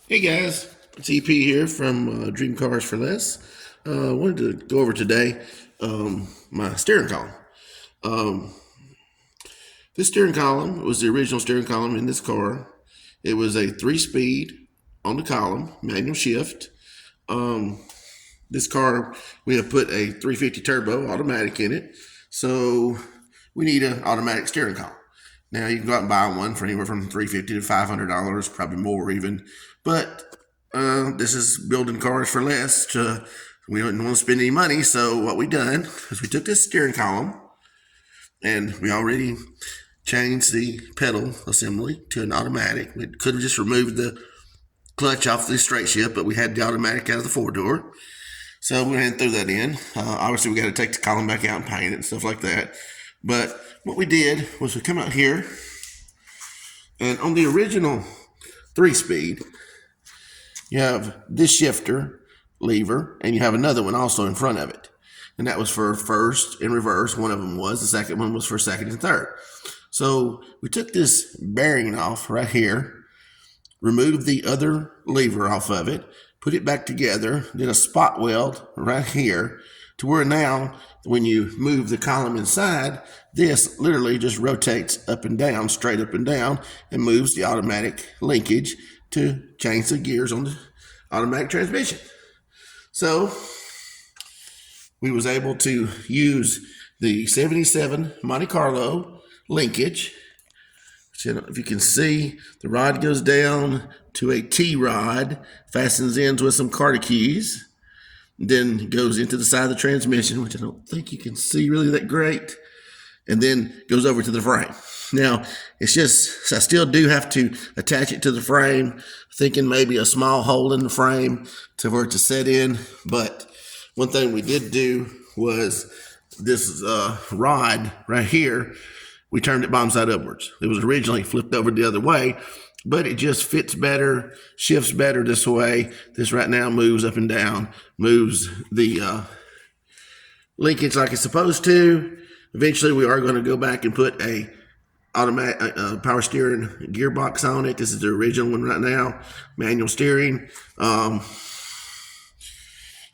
Hey guys, it's EP here from Dream Cars for Less. I wanted to go over today my steering column. Um, this steering column was the original steering column in this car. It was a 3-speed on the column, manual shift. Um, this car, we have put a 350 turbo automatic in it, so we need an automatic steering column. Now you can go out and buy one for anywhere from $350 to $500, probably more even. But this is building cars for less. We didn't want to spend any money, so what we done is we took this steering column and we already changed the pedal assembly to an automatic. We could have just removed the clutch off the straight shift, but we had the automatic out of the 4-door. So we went ahead and threw that in. Obviously, we got to take the column back out and paint it and stuff like that. But what we did was we come out here, and on the original 3-speed, you have this shifter lever, and you have another one also in front of it. And that was for first and reverse. One of them was. The second one was for second and third. So we took this bearing off right here, removed the other lever off of it, put it back together, did a spot weld right here to where now when you move the column inside, this literally just rotates up and down, straight up and down, and moves the automatic linkage to change the gears on the automatic transmission. So we was able to use the 77 Monte Carlo linkage. If you can see, the rod goes down to a T-rod, fastens ends with some Carter keys, then goes into the side of the transmission, which I don't think you can see really that great, and then goes over to the frame. Now, it's just, I still do have to attach it to the frame, thinking maybe a small hole in the frame to where to set in, but one thing we did do was this rod right here, we turned it bottom side upwards. It was originally flipped over the other way, but it just fits better, shifts better this way. This right now moves up and down, moves the linkage like it's supposed to. Eventually, we are going to go back and put a automatic power steering gearbox on it. This is the original one right now, manual steering.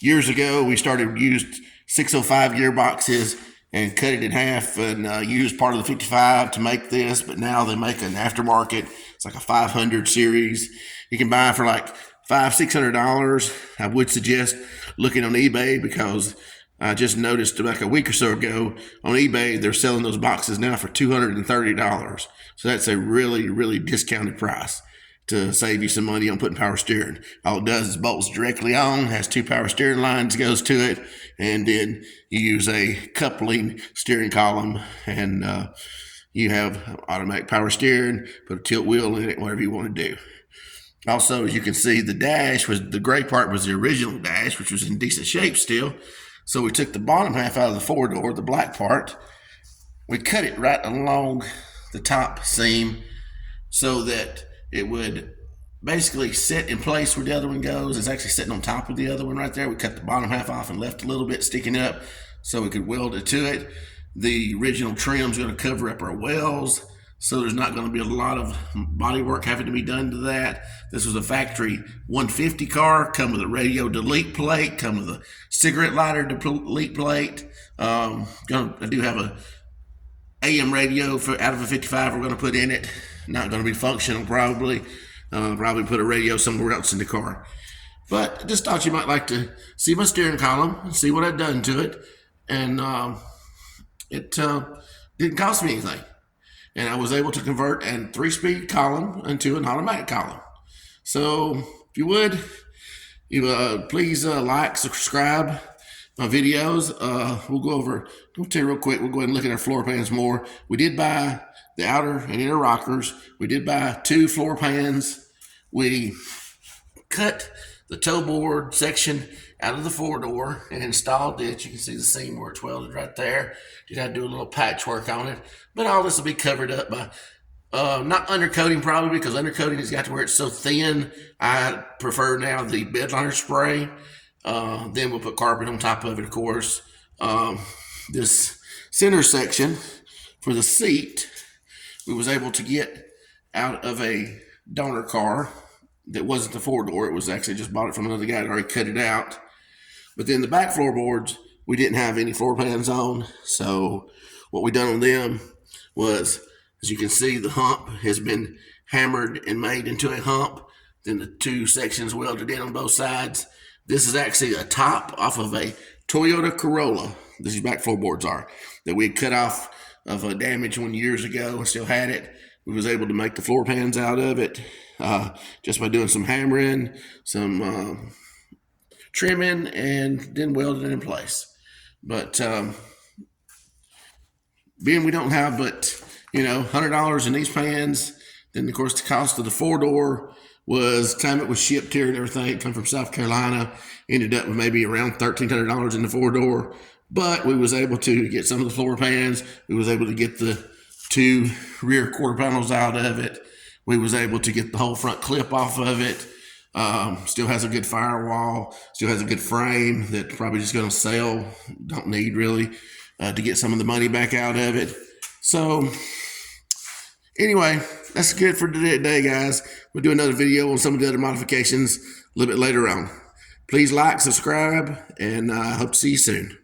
Years ago, we used 605 gearboxes and cut it in half and used part of the 55 to make this, but now they make an aftermarket. It's like a 500 series. You can buy it for like $500-$600. I would suggest looking on eBay because I just noticed like a week or so ago on eBay, they're selling those boxes now for $230. So that's a really, really discounted price to save you some money on putting power steering. All it does is bolts directly on, has 2 power steering lines goes to it, and then you use a coupling steering column, and you have automatic power steering, put a tilt wheel in it, whatever you want to do. Also, as you can see, the dash was the gray part was the original dash, which was in decent shape still. So we took the bottom half out of the 4-door, the black part. We cut it right along the top seam so that it would basically sit in place where the other one goes. It's actually sitting on top of the other one right there. We cut the bottom half off and left a little bit sticking up so we could weld it to it. The original trim is going to cover up our wells, so there's not going to be a lot of body work having to be done to that. This was a factory 150 car, come with a radio delete plate, come with a cigarette lighter delete plate. I do have a AM radio out of a 55 we're going to put in it. Not going to be functional probably. Probably put a radio somewhere else in the car. But I just thought you might like to see my steering column and see what I've done to it. And it didn't cost me anything. And I was able to convert a 3-speed column into an automatic column. So if you would, please like, subscribe my videos. We'll go over, I'll tell you real quick, we'll go ahead and look at our floor pans more. We did buy the outer and inner rockers. We did buy 2 floor pans. We cut the toe board section out of the 4-door and installed it. You can see the seam where it's welded right there. Did have to do a little patchwork on it, but all this will be covered up by not undercoating probably, because undercoating has got to where it's so thin. I prefer now the bed liner spray. Then we'll put carpet on top of it, of course. This center section for the seat, we was able to get out of a donor car that wasn't the 4-door. It was actually just bought it from another guy that already cut it out. But then the back floorboards, we didn't have any floor pans on. So what we done on them was, as you can see, the hump has been hammered and made into a hump. Then the two sections welded in on both sides. This is actually a top off of a Toyota Corolla. These back floorboards are that we had cut off of a damage one years ago and still had it. We was able to make the floor pans out of it just by doing some hammering, some trimming, and then welding it in place. But being we don't have but $100 in these pans, then of course the cost of the 4-door was, time it was shipped here and everything, it come from South Carolina, ended up with maybe around $1,300 in the 4-door. But we was able to get some of the floor pans. We was able to get the 2 rear quarter panels out of it. We was able to get the whole front clip off of it. Still has a good firewall. Still has a good frame that probably just going to sell. Don't need really to get some of the money back out of it. So anyway, that's good for today, guys. We'll do another video on some of the other modifications a little bit later on. Please like, subscribe, and I hope to see you soon.